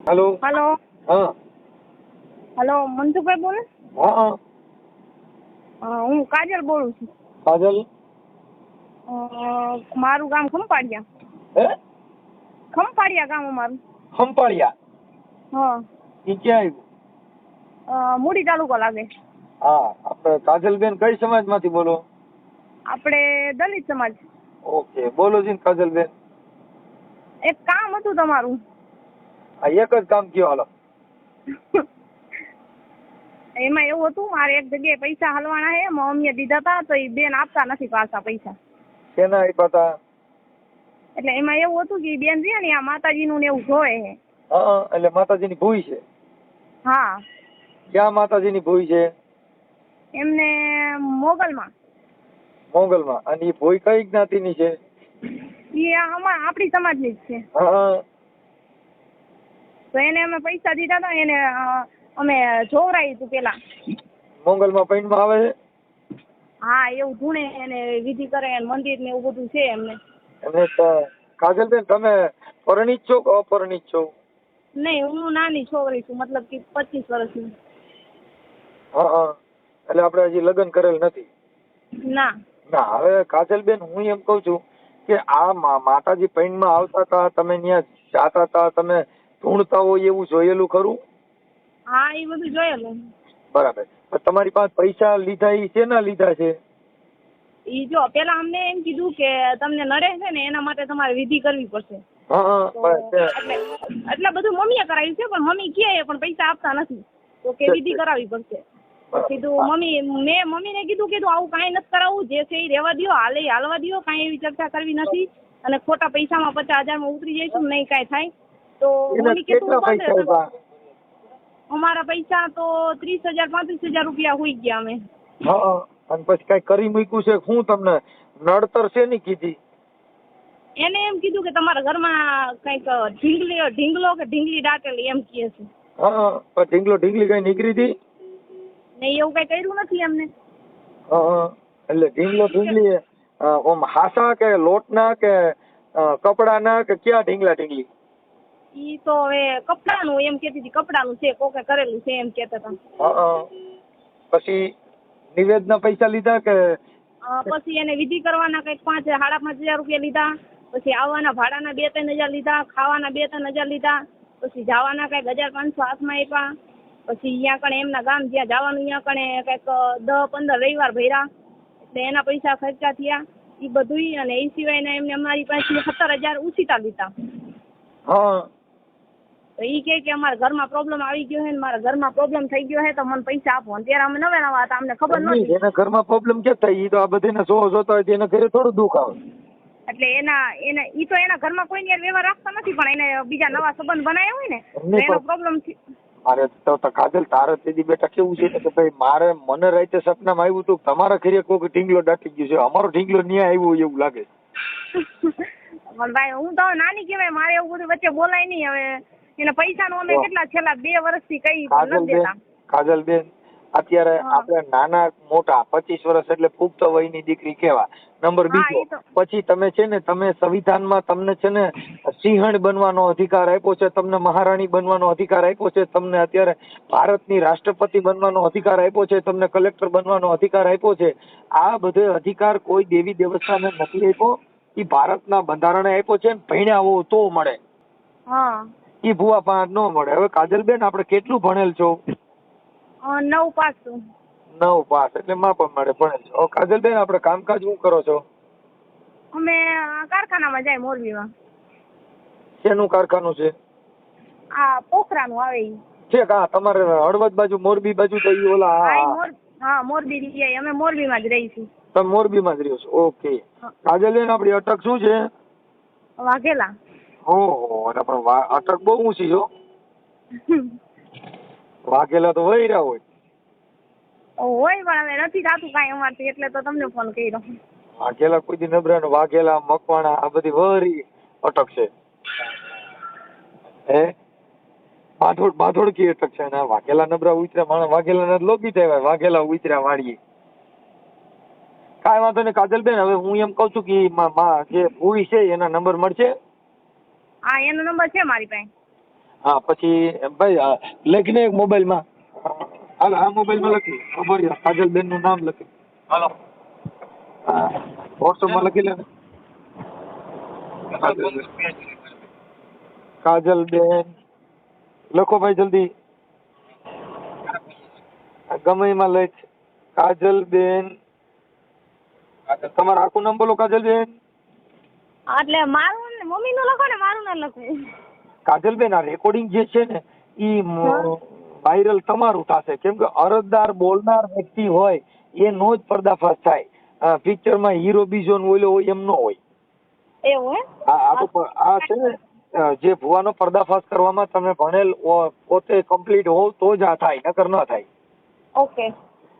Hello. Hello. હા. Hello, Mansukhbhai બોલે? હા. હું કાજલ બોલું છું. કાજલ. મારું ગામ ખંભાળિયા. હે? ખંભાળિયા ગામ અમારું. ખંભાળિયા. હા. ઈ ક્યાં આવ્યું? મૂડી તાલુકો લાગે. હા, આપણે કાજલબેન કઈ સમાજમાંથી બોલો? આપણે દલિત સમાજ. ઓકે, બોલો જી કાજલબેન. એક કામ હતું તમારું. આ એક જ કામ કયો હાલો. એમાં એવું હતું, મારે એક જગ્યાએ પૈસા હલવાના છે, મમ્મીએ દીધા હતા તો એ બેન આપતા નથી પાછા પૈસા. શેના આપ્યા હતા? એટલે એમાં એવું હતું કે ઈ બેન છે ને આ માતાજીનું ને એવું જોવે છે. હા, એટલે માતાજીની ભૂઈ છે. હા. ક્યાં માતાજીની ભૂઈ છે? એમને મોગલમાં. મોગલમાં. અને એ ભૂઈ કઈ જ્ઞાતિની છે? એ આપણી સમાજની જ છે. હા. તો એને અમે પૈસા દીધા હતા, એને અમે જોવરાયું હતું પેલા. મોગલમાં પૈણમાં આવે છે? હા, એવું ધૂણે એને વિધિ કરે, મંદિર ને એવું બધું છે એમને. અને કાજલબેન તમે પરણિત છો કે અપરણિત છો? નહીં, હું નાની છોકરી છું, મતલબ કે 25 વર્ષની. હા. એટલે આપણે હજી લગ્ન કરેલ નથી. ના. ના, હવે કાજલબેન હું એમ કઉ છું કે આ માતાજી પૈણમાં આવતા હતા, તમે ત્યાં જાતા હતા, તમે ઢૂંઢતા હોય એવું જોયેલું ખરું? હા, એ બધું જોયેલું. બરાબર. તમારી પાસે પૈસા લીધા એ શેના લીધા છે? ઈ જો પેલા અમને એમ કીધું કે તમને નડે છે ને એના માટે તમારે વિધિ કરવી પડશે. હા. એટલે બધું મમ્મીએ કરાવ્યું છે, પણ મમ્મી કહે પણ પૈસા આપતા નથી, તો કે વિધિ કરાવવી પડશે. કીધું મમ્મીને કીધું આવું કાંઈ નથી કરાવવું, જે છે એ રહેવા દો, હાલવા દો, કાંઈ એવી ચર્ચા કરવી નથી, અને ખોટા પૈસામાં 50,000માં ઉતરી જઈશું, નહીં કાંઈ થાય તો મમ્મી કીધું અમારા પૈસા તો 30,000-35,000 રૂપિયા હોઈ ગયા અમે. હા. અને પછી કઈ કરી મૂક્યું છે? હું તમને નડતર છે ની કીધી? એને એમ કીધું કે તમારા ઘરમાં કઈક ઢીંગલો કે ઢીંગલી દાટેલી એમ કહે છે. હા. ઢીંગલી કઈ નીકળી હતી? નહીં, એવું કઈ કર્યું નથી એમને. હા. એટલે ઢીંગલી ઓમ હાસા કે લોટના કે કપડાના કે ક્યાં ઢીંગલી? ઈ તો હવે કપડાનું એમ કેતી હતી, કપડાનું છે, કોકે કરેલું છે એમ કેતા હતા. હા. પછી નિવેદના પૈસા લીધા કે? પછી એને વિધિ કરવાના કઈક 5,000-5,500 રૂપિયા લીધા, પછી આવવાના ભાડાના 2-3 હજાર લીધા, ખાવાના 2-3 હજાર લીધા, પછી જવાના કઈક 1,500 હાથમાં આપ્યા, પછી અહીંયા કણે એમના ગામ જ્યાં જવાનું અહીંયા કણે કઈક 10-15 રવિવાર ભર્યા, એટલે એના પૈસા ખર્ચા થયા એ બધું. અને એ સિવાયના એમને અમારી પાસે 17,000 ઉછીતા લીધા. હા. તો એ કે અમારા ઘરમાં પ્રોબ્લેમ આવી ગયો છે ને મારા ઘરમાં પ્રોબ્લેમ થઈ ગયો છે તો મને પૈસા આપો. ત્યારે અમે નવા હતા, અમને ખબર નહોતી. એના ઘરમાં પ્રોબ્લેમ ક્યાં થાય? ઈ તો આ બધાને જોતા હોય એના ઘરે થોડું દુઃખ આવે. એટલે ઈ તો એના ઘરમાં કોઈ યાર વ્યવહાર રાખતા નથી, પણ એને બીજા નવા સંબંધ બનાવ્યા હોય ને તો એનો પ્રોબ્લેમ. અરે તો કાજલ તારે તેદી બેટા કેવું છે કે ભાઈ મને રાતે સપનામાં આવ્યું હતું તમારા ઘરે કોઈ ઢીંગલો દાટી ગયો છે, અમારો ઢીંગલો ન્યા આવ્યો હોય એવું લાગે. પણ ભાઈ હું તો નાની કહેવાય, મારે એવું બધું વચ્ચે બોલાય નહીં. હવે એને પૈસાનું અમે કેટલા છેલ્લા 2 વર્ષથી કઈ નથી દેતા. કાજલબેન અત્યારે આપણે નાના મોટા 25 વર્ષ એટલે પુખ્ત વયની દીકરી કહેવા. નંબર બીજો, પછી તમે છે ને તમે સંવિધાનમાં તમને છે ને સિંહણ બનવાનો અધિકાર આપ્યો છે, તમને મહારાણી બનવાનો અધિકાર આપ્યો છે, તમને અત્યારે ભારતની રાષ્ટ્રપતિ બનવાનો અધિકાર આપ્યો છે, તમને કલેક્ટર બનવાનો અધિકાર આપ્યો છે. આ બધે અધિકાર કોઈ દેવી દેવતાને નથી આપ્યો, એ ભારતના બંધારણે આપ્યો છે. ભણ્યા હો તો મળે, એ ભૂવા પાંચ ન મળે. હવે કાજલબેન આપણે કેટલું ભણેલ છો? 9 પાસ. 9 પાસ એટલે માં પણ મળે ભણેલ છો. કાજલબેન આપણે કામકાજ શું કરો છો? અમે કારખાનામાં જાય મોરબીમાં. શેનું કારખાનું છે? આ પોખરાનું આવે છે કા તમારે હળવદ બાજુ મોરબી બાજુ તો ઈ ઓલા? હા, મોરબી રહીએ અમે, મોરબીમાં જ રહી છીએ. તમે મોરબીમાં જ રહ્યો છો? ઓકે. કાજલબેન આપણી અટક શું છે? વાઘેલા. ઓહો, પણ અટક બહુ ઊંચી છો. વાઘેલા તો વૈરા હોય. પણ હવે નથી થતું કાંઈ અમારથી, એટલે તો તમને ફોન કર્યો. વાઘેલા કોઈ દી નબળા? વાઘેલા, મકવાણા આ બધી વરી અટક છે. હે બાથોડ કી અટક છે ને? વાઘેલા નબળા ઉતર્યા માણસ વાઘેલા ના લોબી થાય, વાઘેલા ઉતર્યા વાળીએ. કાંઈ વાંધો નહીં કાજલબેન, હવે હું એમ કઉ છું કે જે ભૂઈ છે એના નંબર મળશે? હા, એનો નંબર છે મારી પાસે. હા પછી ભાઈ લખી ને એક મોબાઈલમાં, હાલ આ મોબાઈલમાં લખી ખબર છે કાજલબેન નું નામ લખી, હાલો વોટ્સઅપમાં લખી લે ને. કાજલબેન લખો ભાઈ જલ્દી, ગમે એમાં લખ કાજલબેન. તમારું આખું નામ બોલો કાજલબેન. એટલે મારું ને મમ્મીનું લખો ને મારું ના લખો. કાજલબેન આ રેકોર્ડિંગ જે છે ને ઈ વાયરલ તમારું થશે, કેમ કે અરજદાર બોલનાર વ્યક્તિ હોય એનો જ પર્દાફાશ થાય. પિક્ચરમાં હીરો બીજો ઓલો હોય એમ ન હોય. એવું આ છે ને જે ભુવાનો પર્દાફાશ કરવામાં તમે ભણેલ પોતે કમ્પ્લીટ હોવ તો જ આ થાય, નકર ન થાય. ઓકે.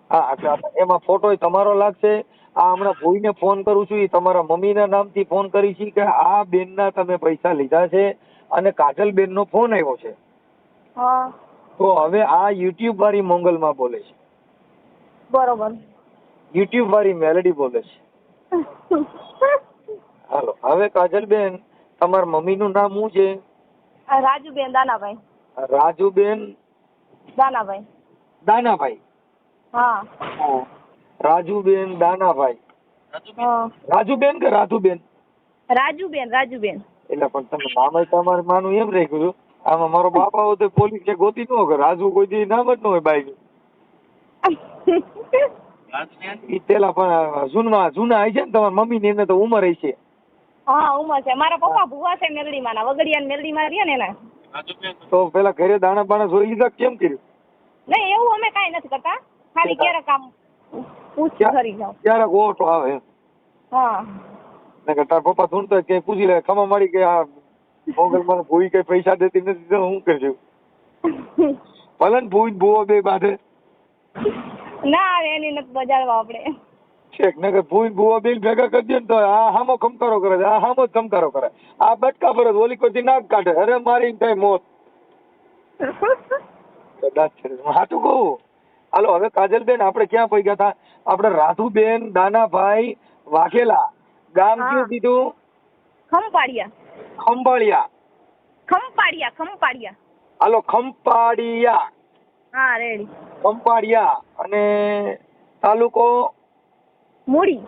હા એટલે એમાં ફોટો તમારો લાગશે. આ હમણાં ભૂઈને ફોન કરું છું, એ તમારા મમ્મીના નામથી ફોન કરી છે કે આ બેનના તમે પૈસા લીધા છે અને કાજલબેનનો ફોન આવ્યો છે. હા. તો હવે આ યુટ્યુબ વાળી મોંગલમાં બોલે છે. બરોબર. યુટ્યુબ વાળી મેલેડી બોલે છે. હાલો હવે કાજલબેન તમારા મમ્મીનું નામ શું છે? રાજુબેન દાનાભાઈ. રાજુબેન દાનાભાઈ. દાનાભાઈ. હા. રાજુબેન દાનાભાઈ. રાજુબેન કે રાધુબેન? રાજુબેન. રાજુબેન. એટલે પણ તમે નામ તમારે માનું એમ રહી ગયું. આમાં મારો બાપા હોય તો પોલીસ કે ગોતી ન હોય, રાજુ કોઈ દી નામ જ ન હોય બાઈક. ઈ પેલા પણ જૂના આવી છે ને તમારા મમ્મી ની એને તો ઉંમર હઈ છે. હા ઉંમર છે. મારા પપ્પા ભુવા છે મેલડીમાં ના, વગડિયા મેલડીમાં રહે ને એના. તો પેલા ઘરે દાણા બાણા જોઈ લીધા કેમ કર્યું? નહીં એવું અમે કાંઈ નથી કરતા, ખાલી ક્યારેક આમ પૂછી કરી જાવ. ક્યારેક ઓટો આવે. હા. ને તાર પપ્પા ધૂણતો કે પૂછી લે ખમા મારી કે આ મોગલ મને ભૂઈ કઈ પૈસા દેતી નથી તો હું કરજો. ભલે ને ભૂઈ ભૂવો બે બાંધે. ના આવે એની નથી બજાડવા આપણે. છેક નગર ભૂઈ ભૂવો બે ભેગા કરી દે ને તો આ હામો ખમકારો કરે છે, આ હામો જ ખમકારો કરે. આ બટકા પર જ ઓલી કોઈ નાક કાઢે, અરે મારી થાય મોત. કદાચ હાચું કહું. હાલો હવે કાજલબેન આપણે ક્યાં પહોંચી ગયા હતા? આપણે રાધુબેન દાનાભાઈ વાઘેલા. ગામ કયું કીધું? ખંપાડિયા. ખંભાળિયા. ખંપાડિયા. ખંપાડિયા. હાલો ખંપાડિયા. હા રેડી. ખંપાડિયા. અને તાલુકો? મૂડી.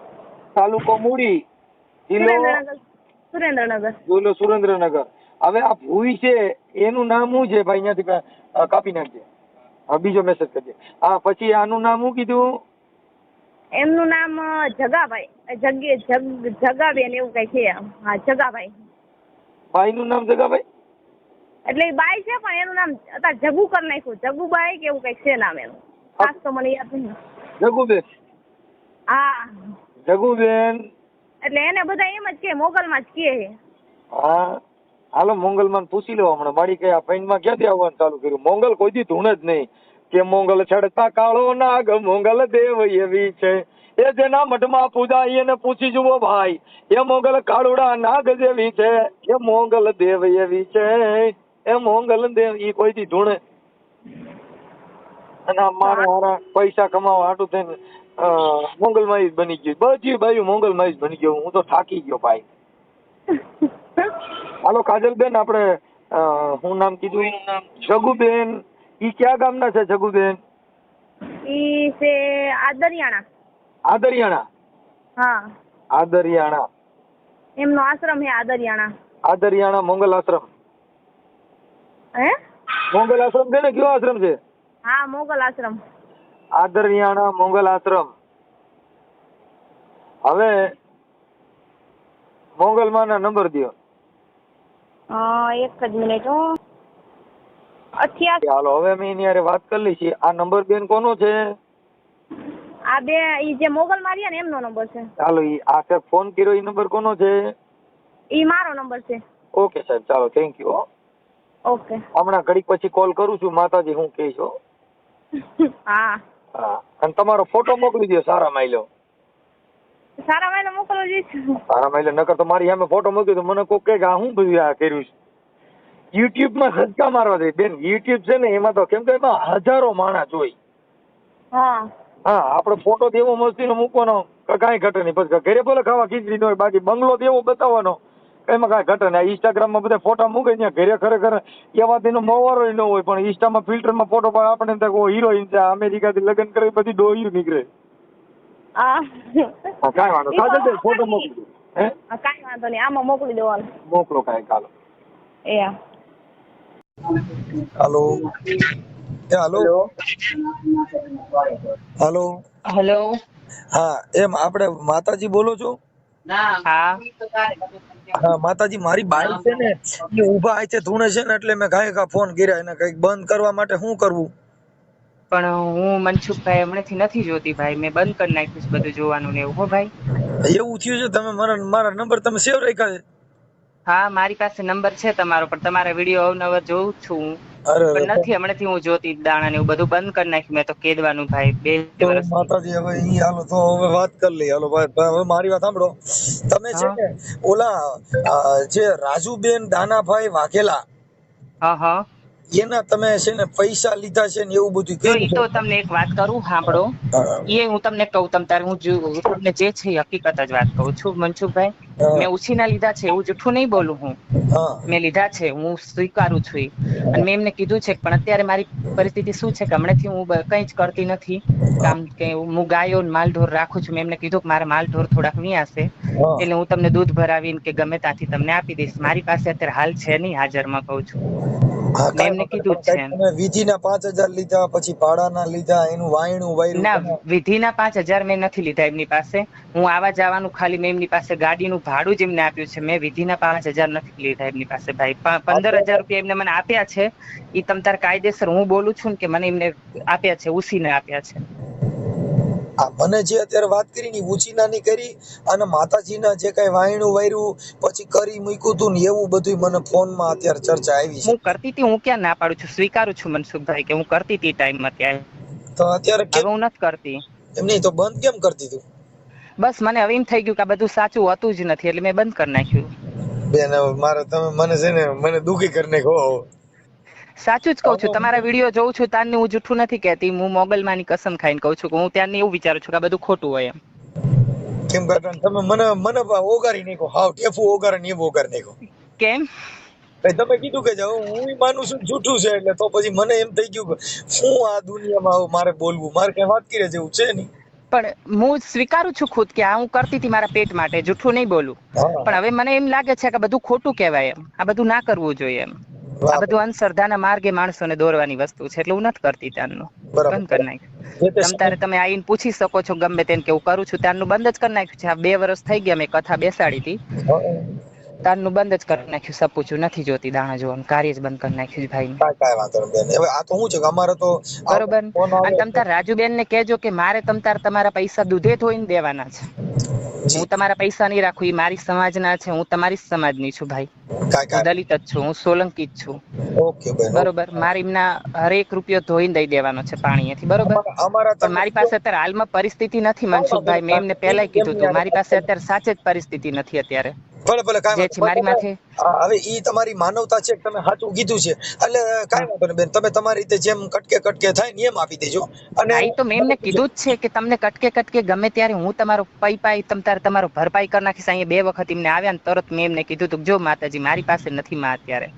તાલુકો મૂડી. જિલ્લો? સુરેન્દ્રનગર. જિલ્લો સુરેન્દ્રનગર. હવે આ ભૂઈ છે એનું નામ શું છે ભાઈ? અહીંયાથી કાપી નાખજે. હા બીજો મેસેજ કરજે. હા પછી આનું નામ શું કીધું? એમનું નામ જગાભાઈ. જગાબેન એવું કઈ છે. હા જગાભાઈ. ભાઈનું નામ જગાભાઈ? એટલે બાઈ છે પણ એનું નામ અત્યારે જગુ કરી નાખ્યું, જગુબાઈ કે એવું કઈક છે નામ એનું. ખાસ તો મને યાદ નહીં. જગુબેન. હા જગુબેન. એટલે એને બધા એમ જ કે મોગલમાં જ કે. હા હાલો મોંગલમાં પૂછી લો હમણાં. મારી કઈ આ ફાઈનમાં ક્યાંથી આવવાનું ચાલુ કર્યું? મોંગલ કોઈ દી ધૂણ જ નહીં કે મોંગલ ચડતા કાળો નાગ મોંગલ દેવ એવી છે, એ જેના મઠમાં પૂજા એને પૂછી જુઓ ભાઈ, એ મોંગલ કાળુડા નાગ જેવી છે, એ મોંગલ દેવ એવી છે, એ મોંગલ દેવ. ઈ કોઈ દી ધૂણે. અને આ મારા પૈસા કમાવા હાટું થઈને મોંગલમાં જ બની ગયું. બધી બાજુ મોંગલમાં જ બની ગયો. હું તો થાકી ગયો ભાઈ. હાલો કાજલબેન આપણે હું નામ કીધું? જગુબેન. ઈ ક્યાં ગામના છે જગુબેન? ઈ છે આદરિયાણા. આદરિયાણા. હા આદરિયાણા. એમનો આશ્રમ છે આદરિયાણા. આદરિયાણા મોંગલ આશ્રમ. હે મોંગલ આશ્રમ છે ને? કયો આશ્રમ છે? હા મોગલ આશ્રમ. આદરિયાણા મોંગલ આશ્રમ. હવે મોંગલમાં ના નંબર દો. એક જ મિનિટ. 88. હાલો હવે અમે એની હારે વાત કરી લઈશી. આ નંબર બેન કોનો છે? આ બે ઈ જે મોગલ માર્યા ને એમનો નંબર છે. ચાલો ઈ આ ફોન કર્યો એ નંબર કોનો છે? ઈ મારો નંબર છે. ઓકે સાહેબ ચાલો થેન્ક યુ. ઓકે. હમણાં ઘડીક પછી કોલ કરું છું માતાજી હું કહીશ. હા હા અને તમારો ફોટો મોકલી દો સારા માયલો. સારા માયલો મોકલો જઈશ. સારા માયલો નકર તો મારી સામે ફોટો મૂક્યો તો મને કોઈ કહે કે આ હું બધું આ કર્યું છે. યુટ્યુબમાં સજકા મારવા દે બેન. યુટ્યુબ છે ને એમાં તો કેમ કે એમાં હજારો માણસ જોઈ. હા હા આપણે ફોટો દેવો મસ્તીનો મૂકવાનો કાંઈ ઘટે નહીં. પછી ઘરે ભલે ખાવા ખીચડી ન હોય, બાકી બંગલો દેવો બતાવવાનો એમાં કાંઈ ઘટે ને. ઇન્સ્ટાગ્રામમાં બધા ફોટા મૂકે ત્યાં ઘરે ખરેખર એવા તેનો મોવારો ન હોય, પણ ઇન્સ્ટામાં ફિલ્ટરમાં ફોટો પાડે આપણે એમ થાય કે હિરોઈન છે, અમેરિકાથી લગ્ન કરી બધી ડોહીયું નીકળે. હા કાંઈ વાંધો કાજલ ફોટો મોકલી દો. હે કાંઈ વાંધો નહીં, આમાં મોકલી દેવાનું. મોકલો કાંઈ કાલો. એ હા. હાલો હાલો હાલો. હેલો. હા એમ આપણે માતાજી બોલો છો? હા હા માતાજી, મારી બાઈ છે ને એ ઊભા છે ધૂણે છે ને, એટલે મેં કાંઈ ફોન કર્યા એને કંઈક બંધ કરવા માટે શું કરવું? પણ હું મનસુખભાઈ હમણાંથી નથી જોતી ભાઈ, મેં બંધ કરી નાખ્યું છે બધું જોવાનું ને એવું. હો ભાઈ એવું થયું છે? તમે મારા નંબર તમે સેવ રાખ્યા છે? હા મારી પાસે નંબર છે તમારો, પણ તમારા વિડીયો અવનવર જોઉં છું હું, અરે પણ નથી હમણાંથી હું જોતી દાણા ને એવું બધું બંધ કરી નાખ્યું મેં તો કેદવાનું ભાઈ 2 તો વર્ષથી. માતાજી હવે ઈ હાલો તો હવે વાત કરી લઈએ. હાલો ભાઈ હવે મારી વાત સાંભળો. તમે છે ને ઓલા જે રાજુબેન દાનાભાઈ વાઘેલા હા હા એના તમે છે ને પૈસા લીધા છે ને એવું બધું જો કર્યું ઈ છે? તો તમને એક વાત કરું સાંભળો, હા, એ હું તમને કહું તમને હું તમને જે છે એ હકીકત જ વાત કહું છું મનસુખભાઈ. હા, મેં ઉછીના લીધા છે એવું જૂઠું નહીં બોલું હું, હા, મેં લીધા છે, હું સ્વીકારું છું ઈ. અને મેં એમને કીધું છે, પણ અત્યારે મારી પરિસ્થિતિ શું છે કે હમણાંથી હું કંઈ જ કરતી નથી કામ, કે હું ગાયો માલ ઢોર રાખું છું. મેં એમને કીધું કે મારા માલ ઢોર થોડાક વિયાશે હા. એટલે હું તમને દૂધ ભરાવીને કે ગમે ત્યાંથી તમને આપી દઈશ. મારી પાસે અત્યારે હાલ છે નહીં હાજરમાં કહું છું, હા મેં કાંઈ એમને વાંધો કીધું નહીં. જ પણ છે કંઈક એમ. તમે વિધિના 5,000 લીધા, પછી ભાડાના લીધા, એનું વાયણું વાયરું ના તમે? વિધિના 5,000 મેં નથી લીધા એમની પાસે. હું આવા જવાનું ખાલી મેં એમની પાસે ગાડીનું ભાડું જ એમને આપ્યું છે. મેં વિધિના 5,000 નથી લીધા એમની પાસે ભાઈ. 15,000 રૂપિયા એમને મને આપ્યા છે. એ તમ તાર કાયદેસર હું બોલું છું ને કે મને એમને આપ્યા છે, ઉસીને આપ્યા છે. મને જે અત્યારે વાત કરી ને ઉચીનાની કરી, અને માતાજીના જે કઈ વાયણું વાયરું પછી કરી મૂક્યું તું ને એવું બધું મને ફોનમાં અત્યારે ચર્ચા આવી છે. હું કરતી હતી, હું ક્યાં ના પાડું છું, સ્વીકારું છું મનસુખભાઈ કે હું કરતી હતી ટાઈમમાં ત્યારે. તો અત્યારે હવે કેમ હું નથી કરતી. એમ નહીં તો બંધ કેમ કરી દીધું? બસ મને હવે એમ થઈ ગયું કે આ બધું સાચું હોતું જ નથી એટલે મેં બંધ કરી નાખ્યું. બેન હવે મારે તમે મને છે ને મને દુખી કરી નાખ્યો. સાચું જ કહું છું, તમારા વિડીયો જોઉં છું ત્યારની હું જૂઠું નથી કહેતી. હું મોગલમાની કસમ ખાઈને કહું છું કે હું ત્યારની એવું વિચારું છું કે આ બધું ખોટું હોય એમ. કેમ કરતા તમે મને ઓગારી નાખો, હાવ ટેફુ ઓગારે ને એવું ઓગારી નાખો. કેમ? તમે કીધું કે હું માનું છું જૂઠું છે, એટલે તો પછી મને એમ થઈ ગયું કે શું આ દુનિયામાં આવું મારે બોલવું, મારે કઈ વાત કરે જેવું છે નહીં. પણ હું સ્વીકારું છું ખુદ કે આ હું કરતી હતી મારા પેટ માટે, જૂઠું નહીં બોલું. હા પણ હવે મને એમ લાગે છે કે બધું ખોટું કહેવાય એમ, આ બધું ના કરવું જોઈએ એમ. આ બધું અંધશ્રદ્ધાના માર્ગે માણસોને દોરવાની વસ્તુ છે, એટલે હું નથી કરતી ત્યારનું. બરાબર બંધ કરી નાખ્યું. જે તે તમ તારે તમે આવીને પૂછી શકો છો ગમે તેને કે હું કરું છું, ત્યારનું બંધ જ કરી નાખ્યું છે. આ 2 વર્ષ થઈ ગયા મેં કથા બેસાડી હતી, ત્યારનું બંધ જ કરી નાખ્યું. સપૂછું નથી જોતી દાણા જોવાનું, કાર્ય જ બંધ કરી નાખ્યું છે ભાઈ. કાંઈ વાંધો નહીં બેન. હવે આ તો શું છે કે અમારે તો બરોબર. ફોન અને આવે તમ તાર રાજુબેન ને કહેજો કે મારે તમ તાર તમારા પૈસા દૂધે ધોઈને દેવાના છે. જી હું તમારા પૈસા નહીં રાખું, એ મારી સમાજના છે, હું તમારી સમાજની છું ભાઈ. હું કાંઈ દલિત જ છું, હું સોલંકી જ છું. ઓકે બેન. બરોબર. મારે એમના હરેક રૂપિયો ધોઈને દઈ દેવાનો છે પાણીથી. બરોબર. અમારા પણ મારી પાસે અત્યારે હાલમાં પરિસ્થિતિ નથી મનસુખભાઈ. મેં એમને પહેલા કીધું હતું મારી પાસે અત્યારે સાચે જ પરિસ્થિતિ નથી અત્યારે. ભલે કાંઈ જે છે મારી માથે. હવે ઈ તમારી માનવતા છે, તમે સાચું કીધું છે, એટલે કાંઈ વાંધો નહીં બેન. તમે તમારી રીતે જેમ કટકે થાય ને એમ આપી દેજો. અને હા, તો મેં એમને કીધું જ છે કે તમને કટકે ગમે ત્યારે હું તમારો પાઈ તમારો ભરપાઈ કરી નાખીશ. અહીંયા 2 વખત એમને આવ્યા ને તરત મેં એમને કીધું હતું જો માતાજી મારી પાસે નથી માં અત્યારે,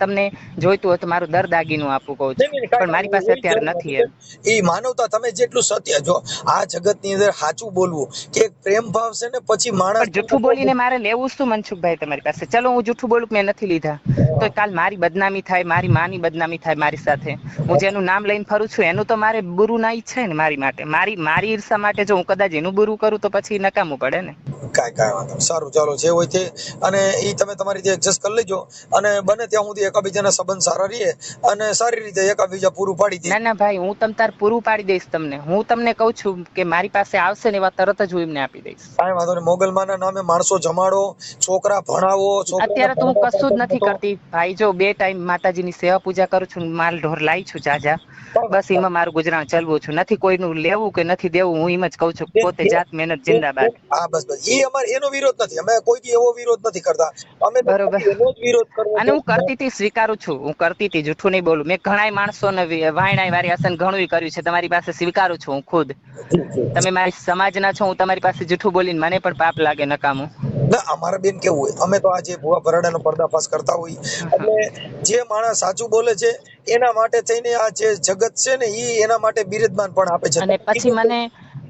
તમને જોઈતું હોય તો મારું દાગીનું આપું કહું છું, પણ મારી પાસે અત્યારે નથી એમ. એ માનવતા તમે જેટલું સત્ય, જો આ જગતની અંદર સાચું બોલવું કે પ્રેમ ભાવ છે ને, પછી માણસ પણ જૂઠું બોલીને મારે લેવું શું મનસુખભાઈ તમારી પાસે? ચલો હું જૂઠું બોલું મેં નથી લીધા, તો કાલ મારી બદનામી થાય, મારી માની બદનામી થાય મારી સાથે. હું જેનું નામ લઈને ફરું છું એનું તો મારે બુરું ના ઈચ્છે ને મારી માટે. મારી ઈર્ષા માટે જો હું કદાચ એનું બુરું કરું તો પછી નકામું પડે ને. કાંઈ વાંધો નહીં. સારું ચાલો જે હોય તે, અને એ તમે તમારી રીતે એડજસ્ટ કરી લેજો, અને બને ત્યાં સુધી એકાબીજાના સંબંધ સારા રહે અને સારી રીતે એકાબીજા પૂરું પાડી દે. ના ભાઈ, હું તમ તાર પૂરું પાડી દઈશ તમને. હું તમને કહું છું કે મારી પાસે આવશે ને એવા તરત જ હું એમને આપી દઈશ. કાંઈ વાંધો નહીં. મોગલમાના નામે માણસો જમાડો, છોકરા ભણાવો. અત્યારે તો હું કશું જ નથી કરતી ભાઈ. જો 2 ટાઈમ માતાજીની સેવા પૂજા કરું છું, માલ ઢોર લાવી છું જાજા, બસ એમાં મારું ગુજરાન ચલવું છું. નથી કોઈનું લેવું કે નથી દેવું, હું એમ જ કહું છું પોતે જાત મહેનત જિંદાબાદ. હા બસ એનો વિરોધ નથી. અમે કોઈ એવો વિરોધ નથી કરતા. અમે બરોબર. એનો જ વિરોધ કરવો અને હું કરતી હતી, સ્વીકારું છું, હું કરતી હતી, જૂઠું નહીં બોલું. મેં ઘણાય માણસોને વાયણાય વારી હસન ઘણું કર્યું છે તમારી પાસે, સ્વીકારું છું હું ખુદ. તમે મારી સમાજના છો, હું તમારી પાસે જૂઠું બોલીને મને પણ પાપ લાગે નકામું. ના અમારા બેન કેવું હોય, અમે તો આજે ભુવા ભરાડાનો પર્દાફાશ કરતા હોઈએ, એટલે જે માણસ સાચું બોલે છે એના માટે થઈને આ જે જગત છે ને ઈ એના માટે બિરદમાન પણ આપે છે. અને પછી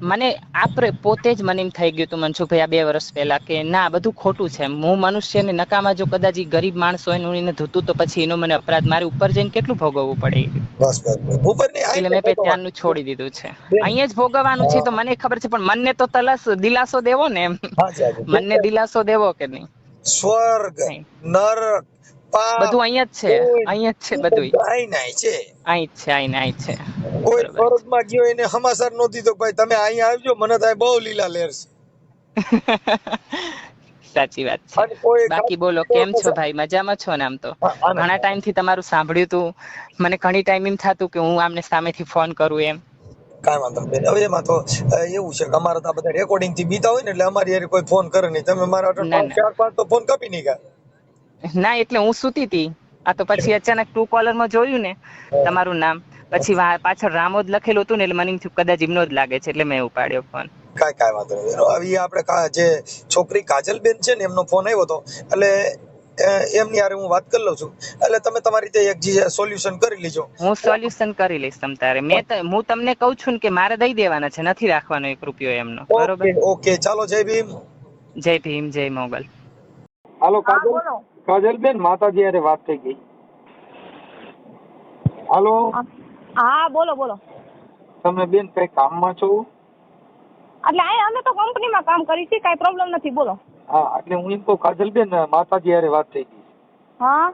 મને આપરે પોતે જ મને એમ થઈ ગયું હતું મનસુખભાઈ આ 2 વર્ષ પહેલા કે ના બધું ખોટું છે. હું મનુષ્યને નકામા જો કદાચ ઈ ગરીબ માણસ હોય ને હું એને ધોતું તો પછી એનો મને અપરાધ મારી ઉપર જઈને કેટલું ભોગવવું પડે. બસ ભૂપતની આ એટલે રીતે મેં પછી ત્યાંનું છોડી દીધું છે. બેન, અહીંયા જ ભોગવવાનું છે તો મને ખબર છે, પણ મનને તો દિલાસો દેવો ને એમ. હાજી હાજી બેન, મનને દિલાસો દેવો કે નહીં? સ્વર્ગ નરક પાપ બધું અહીંયા જ છે, અહીંયા જ છે બધું. આઈ છે. અહીં જ છે, અહીં જ છે. કોઈ બરોબર છે. સ્વર્ગમાં ગયો એને સમાચાર નો દીધો ભાઈ તમે અહીંયા આવજો, મને તો બહુ લીલા લેર છે. સાચી વાત છે. અને કોઈ બાકી બોલો, કેમ છો ભાઈ? મજામાં છો ને? આમ તો ઘણા ટાઈમ થી તમારું સાંભળ્યું હતું. મને ઘણી ટાઈમ એમ થતું કે હું આમને સામેથી ફોન કરું એમ. કાંઈ વાંધો નહીં. હવે એમાં તો એવું છે કે અમારા તો આ બધા રેકોર્ડિંગ થી બીતા હોય ને એટલે અમારી યાર કોઈ ફોન કરે નહીં. તમે મારા ના, ના. 4-5 તો ફોન કાપી નહીં ગયા. ના એટલે હું સૂતી હતી. આ તો પછી અચાનક ટ્રુ કોલર માં જોયું ને તમારું નામ, પછી પાછળ રામોદ લખેલું હતું ને એટલે મને એમ થયું કદાચ એમનો જ લાગે છે એટલે મેં ઉપાડ્યો ફોન. કાંઈ વાંધો નહીં. હવે આપણે જે છોકરી કાજલબેન છે ને એમનો ફોન આવ્યો હતો એટલે એમની યાર હું વાત કરી લઉં છું, એટલે તમે તમારી રીતે એક જે સોલ્યુશન કરી લેજો. હું સોલ્યુશન કરી લઈશ તમ તારે. હું તમને કહું છું ને કે મારે દઈ દેવાના છે, નથી રાખવાનો 1 રૂપિયો એમનો. બરોબર? ઓકે ચાલો, જય ભીમ. જય ભીમ, જય મોગલ. હાલો કાજલબેન, માતાજી હારે વાત થઈ ગઈ. હાલો. હા બોલો બોલો. તમે બેન કઈ કામમાં છો? એટલે અમે તો કંપનીમાં કામ કરી છે, કાંઈ પ્રોબ્લેમ નથી, બોલો. હા, એટલે હું એમ કહું કાજલબેન, માતાજી હારે વાત થઈ ગઈ. હા.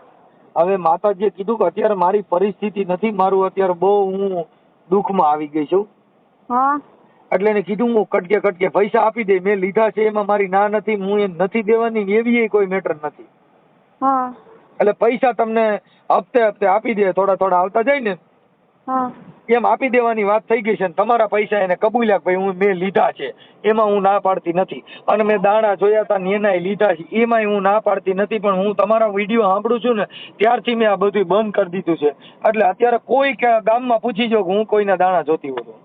હવે માતાજીએ કીધું કે અત્યારે મારી પરિસ્થિતિ નથી, મારું અત્યારે બહુ હું દુઃખમાં આવી ગઈ છું. હા. એટલે એને કીધું હું કટકે પૈસા આપી દે. મેં લીધા છે એમાં મારી ના નથી, હું એ નથી દેવાની એવી કોઈ મેટર નથી. હા. એટલે પૈસા તમને હપ્તે આપી દે, થોડા આવતા જાય ને હા. એમ આપી દેવાની વાત થઈ ગઈ છે. તમારા પૈસા એને કબૂલ્યા ભાઈ મેં લીધા છે, એમાં હું ના પાડતી નથી. અને મેં દાણા જોયા હતા ને એનાય લીધા છે, એમાંય હું ના પાડતી નથી. પણ હું તમારા વિડીયો સાંભળું છું ને ત્યારથી મેં આ બધું બંધ કરી દીધું છે. એટલે અત્યારે કોઈ ગામમાં પૂછી જો કે હું કોઈના દાણા જોતી હોઉં.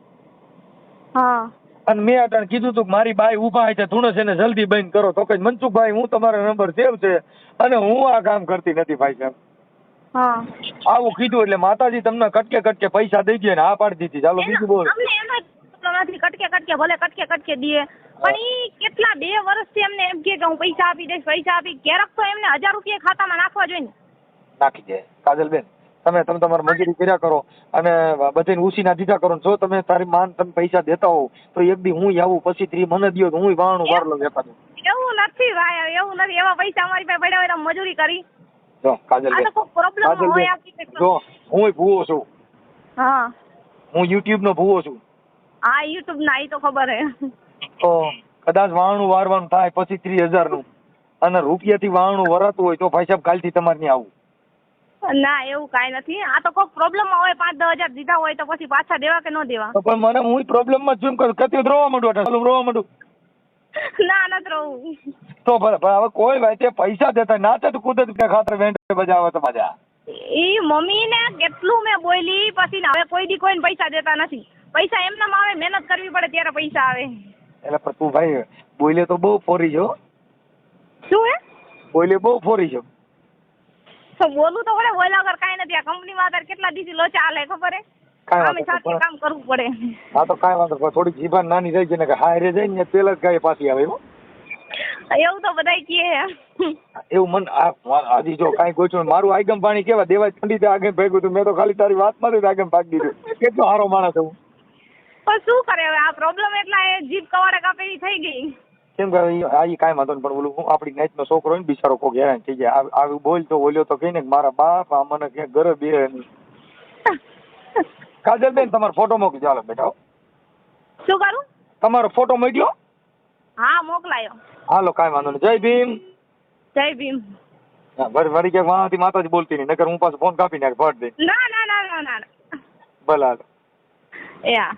હા. અને મેં અટાણ કીધું તું મારી બાઈ ઉભા છે ધૂણસ એને જલ્દી બંધ કરો. તો કે મનસુખભાઈ હું તમારો નંબર સેવ છે અને હું આ કામ કરતી નથી ભાઈ સાહેબ. હા. આવું કીધું એટલે માતાજી તમને કટકે પૈસા દઈ દે ને આ પાડી દીધી. ચાલો બીજું બોલ. અમને એમ જ નથી, કટકે ભલે કટકે દે, પણ ઈ કેટલા 2 વર્ષથી એમને એમ કે હું પૈસા આપી દઈશ, પૈસા આપી. ક્યારેક તો એમને 1000 રૂપિયા ખાતામાં નાખવા જોઈએ ને. નાખી દે કાજલબેન. તમે તમારી મજૂરી કર્યા કરો અને બધાને ઉસીના દીધા કરો. જો તમે તારી માન તમે પૈસા દેતા હોવ તો એક દી હું આવું, પછી 3 મને દ્યો તો હું વાણું વાર લઉં વેપાર. એવું નથી ભાઈ, એવું નથી. એવા પૈસા અમારી પાસે પડ્યા હોય તો મજૂરી કરી. જો કાજલબેન, આ તો કોઈ પ્રોબ્લેમ હોય આપી. જો હું ભૂવો છું. હા. હું યુટ્યુબ નો ભૂવો છું. હા, યુટ્યુબ ના ઈ તો ખબર હે. તો કદાચ વાણું વારવાનું થાય પછી 30,000 નું અને રૂપિયાથી વાણું વરાતું હોય તો ભાઈ સાહેબ કાલથી તમારે નહીં આવું. ના એવું કાંઈ નથી. આ તો કોઈ પ્રોબ્લેમ હોય, 5-10 હજાર દીધા હોય તો પછી પાછા દેવા કે ન દેવા? તો પણ મને હું પ્રોબ્લેમ માં છું કરું કતી રોવા માંડું. ના નથી રહું. તો ભલે હવે કોઈ ભાઈ તે પૈસા દેતા ના તો કુદરત ખાતર વેંટ બજાવે તો મજા. ઈ મમ્મી ને કેટલું મેં બોલી, પછી હવે કોઈ દી કોઈને પૈસા દેતા નથી. પૈસા એમનામ આવે, મહેનત કરવી પડે ત્યારે પૈસા આવે. એટલે પણ તું ભાઈ બોલે તો બહુ ફોરી છો. શું હે? બોલે બહુ ફોરી છો. તો બોલું તો પડે, બોલ્યા વગર કાંઈ નથી. આ કંપનીમાં અત્યારે કેટલા દિવસથી લોચા હાલે ખબર હે? અમે સાથે કામ કરવું પડે. હા તો કાંઈ વાંધો. થોડીક જીભાન નાની રહી છે ને કે હારે જાય ને પેલા જ ગાય પાછી આવે. એવું તો બધાય કહે. એવું મન હજી જો કાંઈ ગોઠવું મારું આગમ પાણી કેવા દેવાજ પંડિતે આગમ ભાગ્યું હતું. મેં તો ખાલી તારી વાત માંથી આગમ ભાગી દીધું. કેટલો સારો માણસ હું. પણ શું કરે હવે, આ પ્રોબ્લેમ એટલા જીભ કવાડે કાપે થઈ ગઈ. કેમ કે આ કાંઈ વાંધો નહીં, પણ ઓલું હું આપણી નાઈટ નો છોકરો હોય ને બિચારો કોક હેરાન થઈ જાય. આવી બોલ તો બોલ્યો તો કઈ ને મારા બાપ આ મને ક્યાંક ઘરે બે નહીં. કાજલબેન તમારો ફોટો મોકલી ચાલો બેટા. શું કરું? તમારો ફોટો મોકલ્યો? હા મોકલાયો. હાલો કાંઈ વાંધો નહીં. જય ભીમ. જય ભીમ. વળી ક્યાંક વાંથી માતાજી બોલતી નહીં, નકર હું પાછો ફોન કાપી નાખ ભટ દે. ના. ભલે હાલો. Yeah.